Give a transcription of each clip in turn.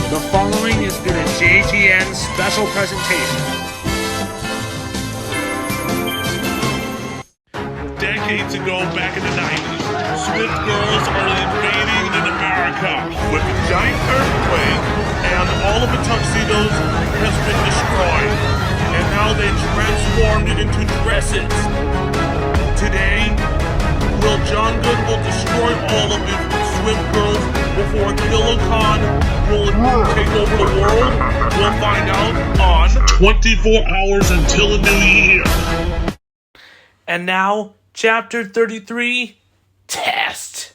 The following is been a JGN special presentation. Decades ago, back in the 90s, Swift girls are invading in America with a giant earthquake, and all of the tuxedos has been destroyed, and now they transformed into dresses. Today, will John Good will destroy all of the Swift girls before Killer Khan will take over the world? We'll find out on 24 Hours Until a New Year. And now, Chapter 33, Test.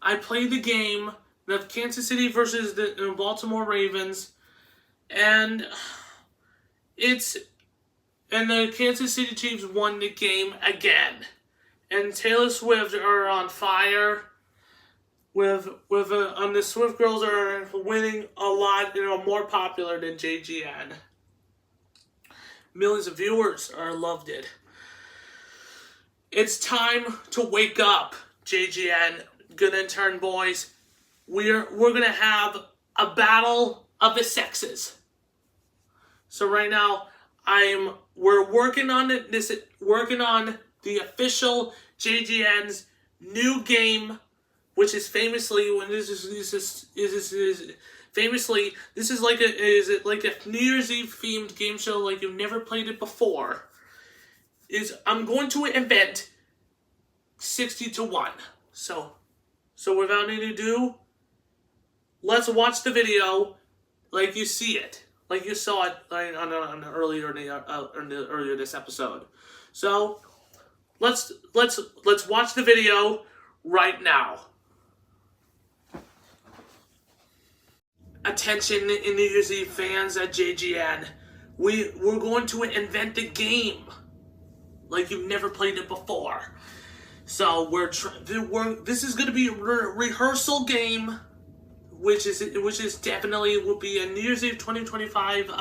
I played the game of Kansas City versus the Baltimore Ravens, and the Kansas City Chiefs won the game again. And Taylor Swift are on fire. The Swift girls are winning a lot and are more popular than JGN. Millions of viewers loved it. It's time to wake up, JGN. Good intern boys. We're gonna have a battle of the sexes. So right now we're working on the official JGN's new game, which is famously this is like a New Year's Eve themed game show like you've never played it before. I'm going to invent 60-1. So without any ado, let's watch the video like you see it, like you saw it earlier this episode. So let's watch the video right now. Attention, New Year's Eve fans at JGN. We're going to invent a game like you've never played it before. So this is going to be a rehearsal game, which is definitely will be a New Year's Eve 2025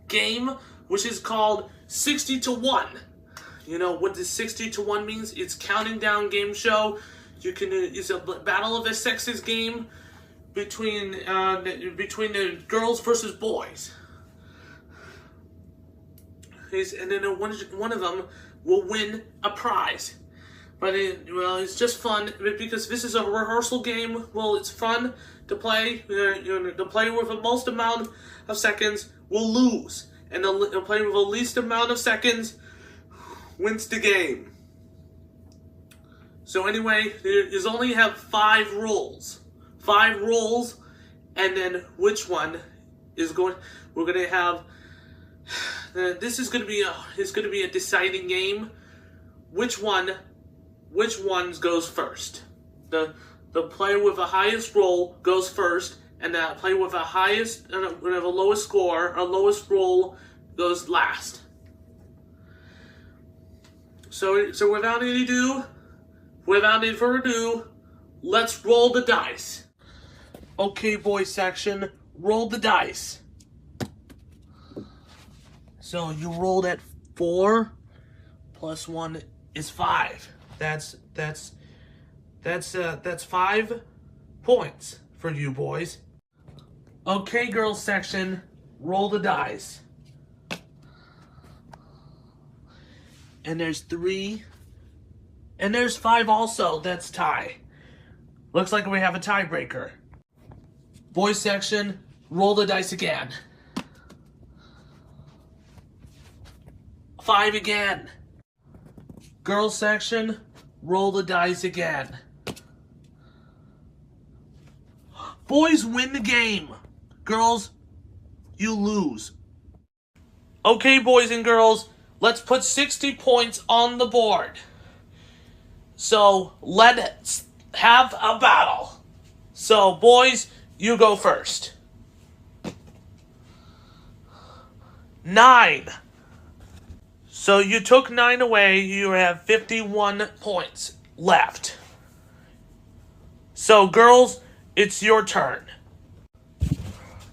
game, which is called 60-1. You know what this 60-1 means? It's counting down game show. It's a battle of the sexes game between the girls versus boys. And then one of them will win a prize. But it's just fun because this is a rehearsal game. Well, it's fun to play. The player with the most amount of seconds will lose, and the player with the least amount of seconds wins the game. So anyway, there's only have 5 rules. 5 rules, and then which one is going? We're gonna have. This is gonna be a deciding game. Which one goes first? The player with the highest roll goes first, and the player with the lowest score or lowest roll goes last. So without any further ado, let's roll the dice. Okay, boys section, roll the dice. So you rolled at 4 plus 1 is 5. That's 5 points for you boys. Okay, girls section, roll the dice. And there's 3. And there's 5 also. That's tie. Looks like we have a tiebreaker. Boys section, roll the dice again. 5 again. Girls section, roll the dice again. Boys win the game. Girls, you lose. Okay, boys and girls, let's put 60 points on the board. So, let's have a battle. So, boys, you go first. 9. So you took 9 away, you have 51 points left. So girls, it's your turn.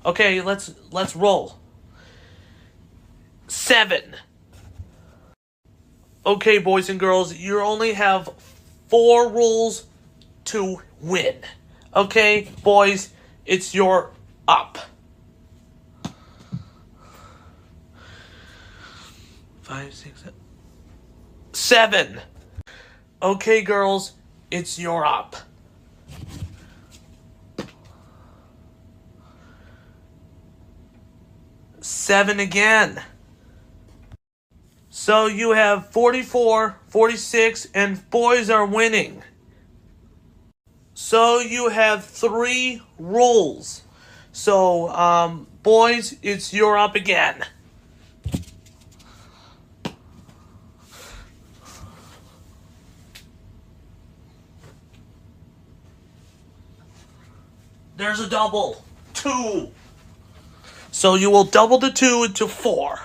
Okay, let's roll. 7. Okay, boys and girls, you only have 4 rolls to win. Okay, boys, it's your up. 5, 6, 7. Okay, girls, it's your up. 7 again. So you have 44, 46, and boys are winning. So you have 3 rolls. So, boys, it's your up again. There's a double. 2. So you will double the 2 into 4.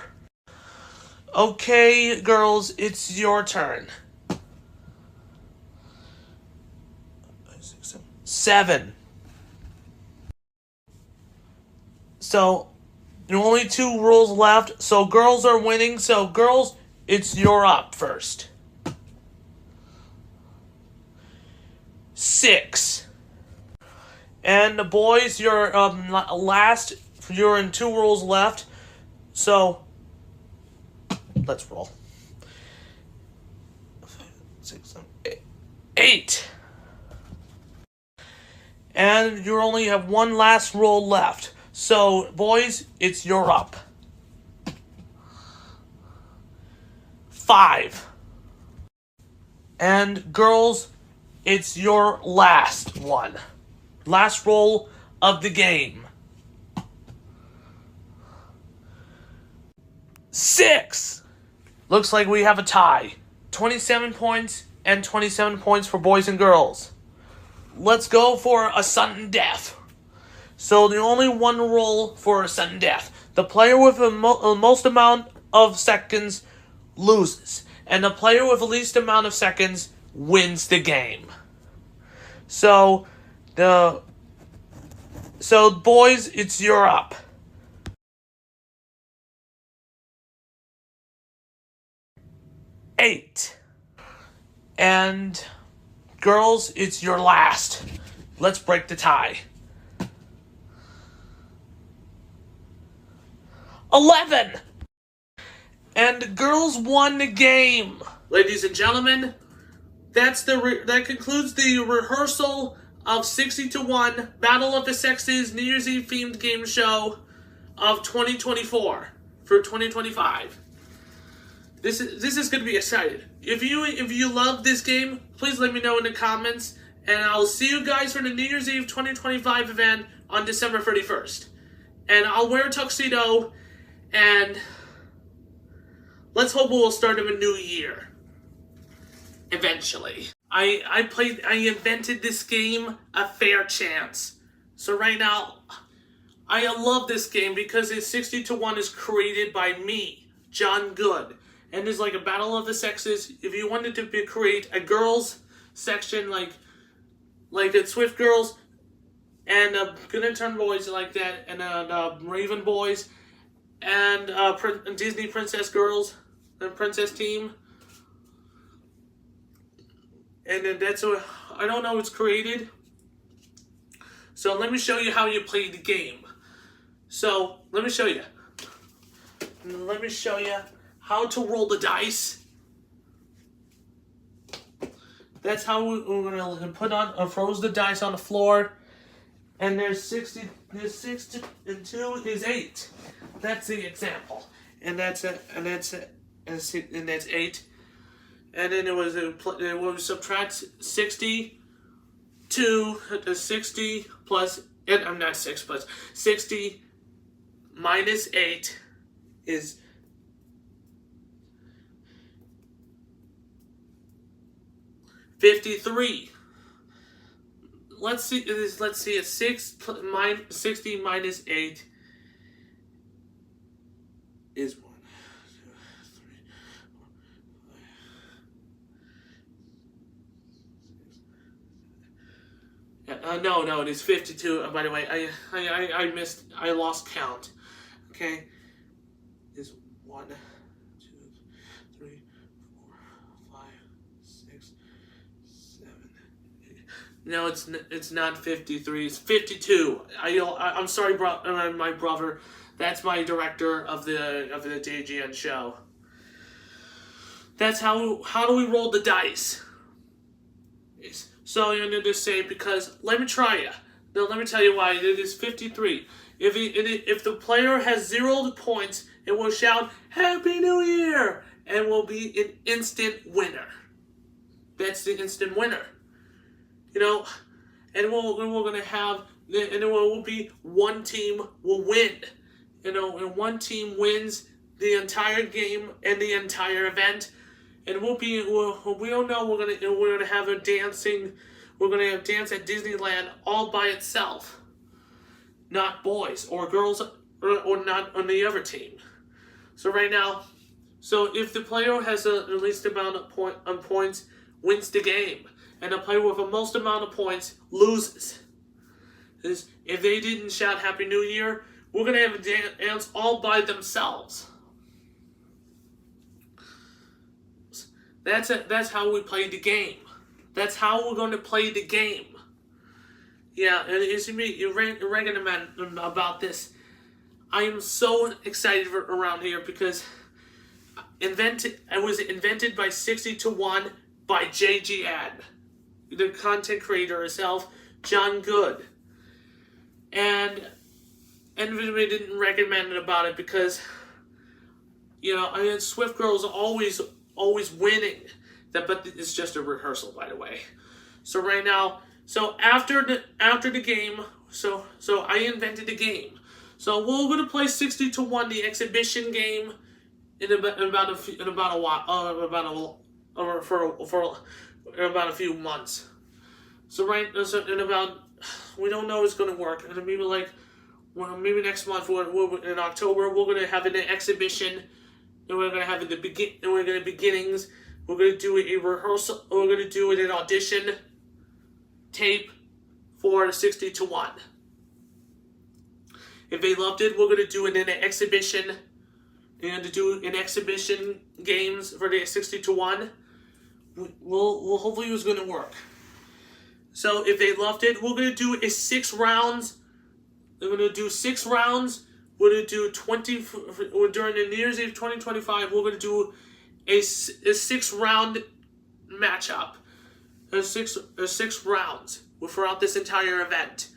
Okay, girls, it's your turn. 7. So, there are only 2 rolls left. So, girls are winning. So, girls, it's your up first. 6. And the boys, you're last. You're in 2 rolls left. So, let's roll. 6, 7, 8. And you only have 1 last roll left. So, boys, it's your up. 5. And girls, it's your last one. Last roll of the game. 6. Looks like we have a tie. 27 points and 27 points for boys and girls. Let's go for a sudden death. So the only 1 roll for a sudden death. The player with the most amount of seconds loses. And the player with the least amount of seconds wins the game. So boys, it's your up. 8. And girls, it's your last. Let's break the tie. 11. And girls won the game. Ladies and gentlemen, that concludes the rehearsal of 60-1 Battle of the Sexes New Year's Eve themed game show of 2024 for 2025. This is going to be exciting. If you love this game, please let me know in the comments, and I'll see you guys for the New Year's Eve 2025 event on December 31st. And I'll wear a tuxedo, and let's hope we'll start of a new year. Eventually. I invented this game a fair chance. So right now, I love this game because it's 60-1 is created by me, John Good. And there's like a battle of the sexes. If you wanted to create a girls section like the Swift Girls and Good Turn Boys like that, and Raven Boys and Disney Princess Girls, the Princess Team. And then that's what I don't know it's created. So let me show you how you play the game. So let me show you. How to roll the dice. That's how we're gonna put on froze the dice on the floor. And there's 6 and 2 is 8. That's the example. And that's 8. And then it was subtract 60 to 60 plus, and I'm not 6 plus 60 minus 8 is 53. Let's see. A 60 minus 8 is 1, 2, 3, 4. No, it is 52. By the way, I lost count. Okay, is 1, 2, 3, 4, 5, 6, 7, 8. No, it's not 53. It's 52. I'm sorry, my brother. That's my director of the JGN show. That's how do we roll the dice? So I'm going to say, because let me tell you why it is 53. If the player has 0 points, it will shout Happy New Year and will be an instant winner. That's the instant winner. And we're gonna have, and it will be one team will win. And one team wins the entire game and the entire event. And we don't know, we're gonna have we're gonna have dance at Disneyland all by itself, not boys or girls or not on the other team. So right now, if the player has the least amount of points, wins the game, and the player with the most amount of points loses. If they didn't shout Happy New Year, we're gonna have a dance all by themselves. That's how we play the game. That's how we're going to play the game. Yeah, and it's me, Regan, about this. I am so excited around here because it was invented by 60 to 1 by JGN, the content creator herself, John Good. And we didn't recommend about it because, Swift Girls are always winning. But it's just a rehearsal, by the way. So right now, after the game, so I invented the game. So we're gonna play 60 to 1, the exhibition game, in about a few months. We don't know it's gonna work, and maybe next month, in October, we're gonna have an exhibition. And we're gonna have beginnings. We're gonna do a rehearsal. We're gonna do an audition tape for 60 to 1. If they loved it, we're gonna do it in an exhibition. And to do an exhibition games for the 60 to 1. We'll hopefully it was gonna work. So if they loved it, we're gonna do 6 rounds. We're gonna do 6 rounds. We're going to do during the New Year's Eve 2025, we're going to do a 6-round matchup. Six rounds throughout this entire event.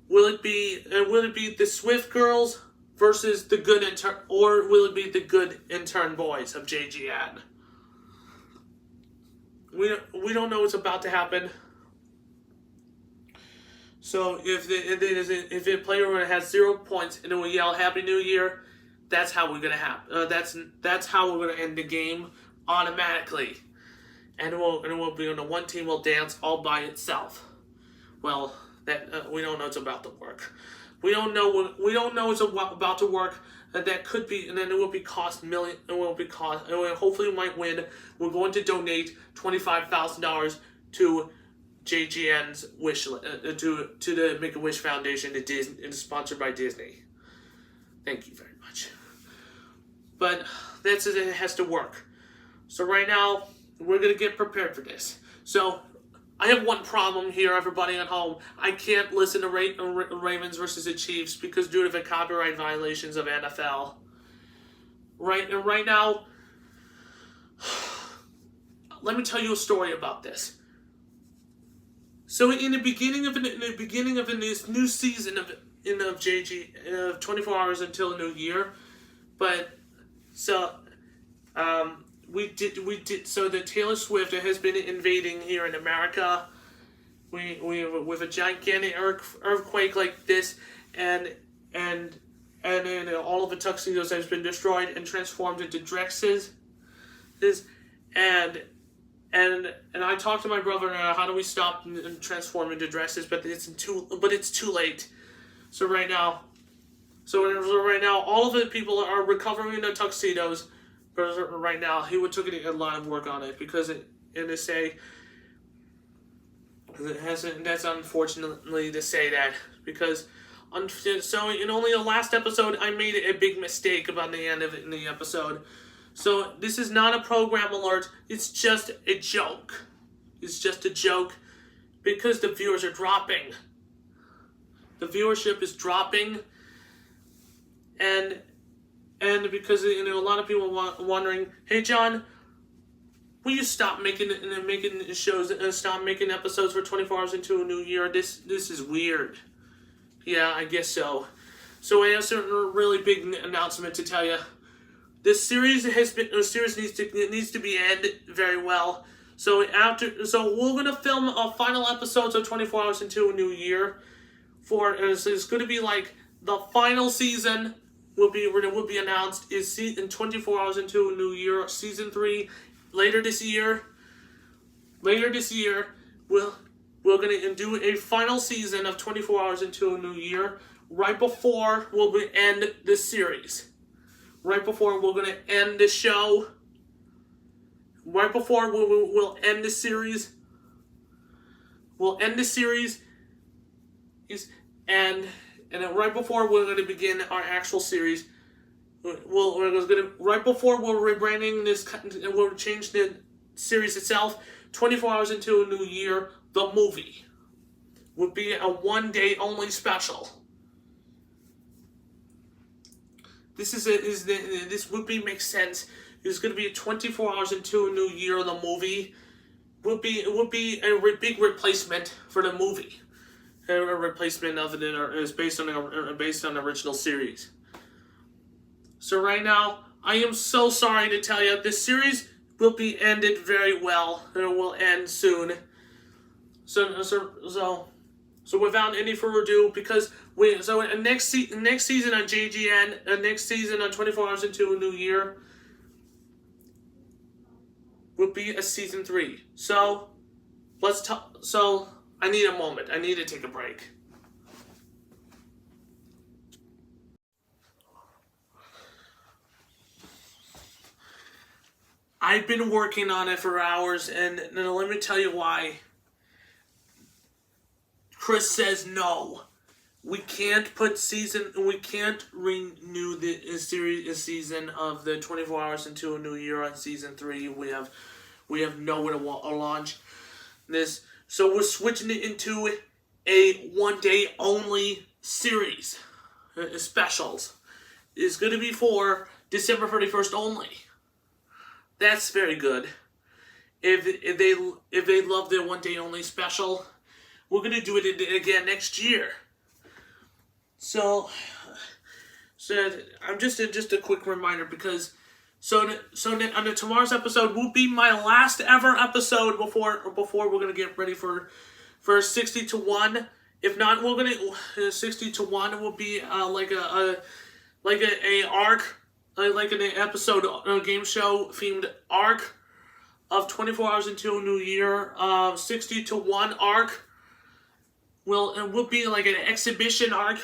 Will it be the Swift Girls versus the Good Intern, or will it be the Good Intern Boys of JGN? We don't know what's about to happen. So if the player has 0 points and it will yell Happy New Year, that's how we're gonna have. That's how we're gonna end the game automatically, and we'll be on the one team will dance all by itself. Well, we don't know it's about to work. We don't know it's about to work. That could be, and then it will be cost million. It will be cost. And hopefully we might win. We're going to donate $25,000 to JGN's wish to the Make-A-Wish Foundation. It is sponsored by Disney. Thank you very much. But it has to work. So right now we're gonna get prepared for this. So I have one problem here, everybody at home. I can't listen to Ravens versus the Chiefs because due to the copyright violations of NFL. Right now, let me tell you a story about this. So in the beginning of this new season of 24 hours until New Year, so the Taylor Swift has been invading here in America. We with a gigantic earthquake like this, and then all of the tuxedos has been destroyed and transformed into dresses. And I talked to my brother, how do we stop and transform into dresses? But it's too late. So right now, all of the people are recovering their tuxedos. But right now, he took a lot of work on it because that's unfortunately to say that, because So in only the last episode, I made a big mistake about the end of it in the episode. So this is not a program alert. It's just a joke. It's just a joke because the viewers are dropping. The viewership is dropping, and because a lot of people are wondering, hey John, will you stop making shows, stop making episodes for 24 hours into a new year? This is weird. Yeah, I guess so. So I have a really big announcement to tell you. This series needs to be ended very well. So we're gonna film a final episodes of 24 hours into a new year. It's gonna be like the final season will be announced is in 24 hours into a new year, season 3 later this year. We're going to do a final season of 24 Hours into a New Year right before we'll end this series. Right before we're going to end the show. Right before we'll end the series. We'll end the series. And right before we're going to begin our actual series. Right before we're rebranding this, we'll change the series itself. 24 Hours into a New Year. The movie would be a one-day only special. This makes sense. It's going to be 24 hours into a new year. The movie would be a big replacement for the movie. A replacement of it is based on the original series. So right now, I am so sorry to tell you, this series will be ended very well. It will end soon. So without any further ado, because next season on JGN, next season on 24 Hours into a New Year will be a season 3. So let's talk. So I need a moment. I need to take a break. I've been working on it for hours, and let me tell you why. Chris says no. We can't renew the season of the 24 Hours into a New Year on season 3. We have nowhere to launch this, so we're switching it into a one-day only series. Specials is going to be for December 31st only. That's very good. If they love their one-day only special, we're going to do it again next year. So I'm just a quick reminder, because on tomorrow's episode will be my last ever episode before we're going to get ready for 60 to 1. If not, we're going to 60 to 1 will be like an arc, like an episode, a game show themed arc of 24 Hours into a New Year. 60 to 1 arc will be like an exhibition arc,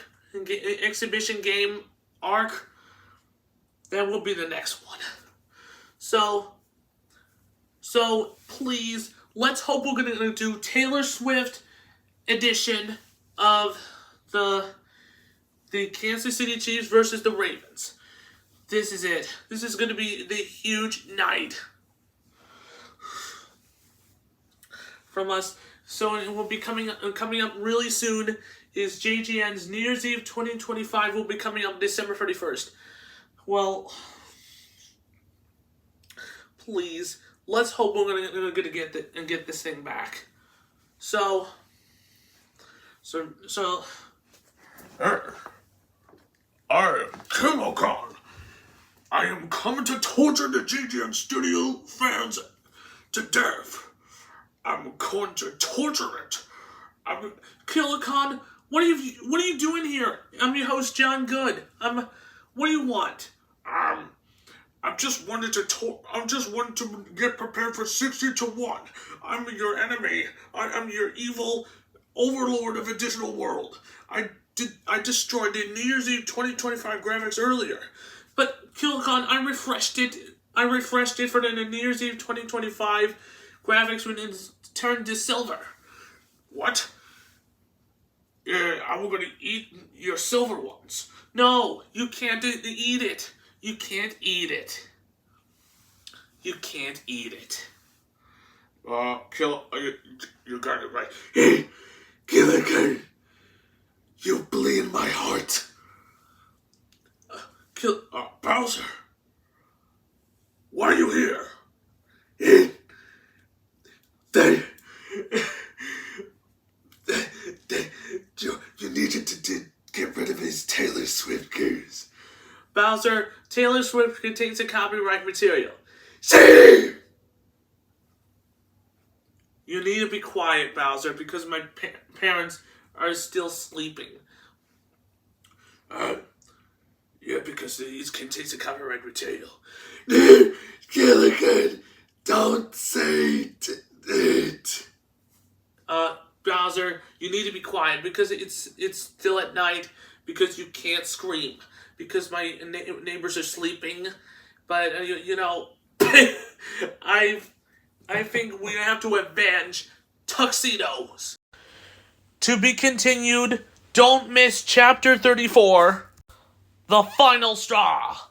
exhibition game arc. That will be the next one. So please, let's hope we're going to do Taylor Swift edition of the Kansas City Chiefs versus the Ravens. This is it. This is going to be the huge night from us. So it will be coming up really soon. Is JGN's New Year's Eve 2025 will be coming up December 31st. Well, please, let's hope we're gonna get this thing back. So. I am Kimocon. I am coming to torture the GGN studio fans to death. I'm going to torture it. Killicon, what are you doing here? I'm your host, John Good. What do you want? I just wanted to get prepared for 60 to 1. I'm your enemy. I'm your evil overlord of a digital world. I destroyed the New Year's Eve 2025 graphics earlier. But Killicon, I refreshed it. For the New Year's Eve 2025 graphics when it turned to silver. What? I'm gonna eat your silver ones. No, you can't eat it. You can't eat it. You can't eat it. You got it right. Hey, Gilligan, you bleed my heart. Bowser, why are you here? You needed to get rid of his Taylor Swift goose. Bowser, Taylor Swift contains a copyright material. See? You need to be quiet, Bowser, because my parents are still sleeping. Yeah, because it contains a copyright material. Gilligan, don't say it. Bowser, you need to be quiet because it's still at night, because you can't scream, because my neighbors are sleeping. But I think we have to avenge tuxedos. To be continued. Don't miss Chapter 34, The Final Straw.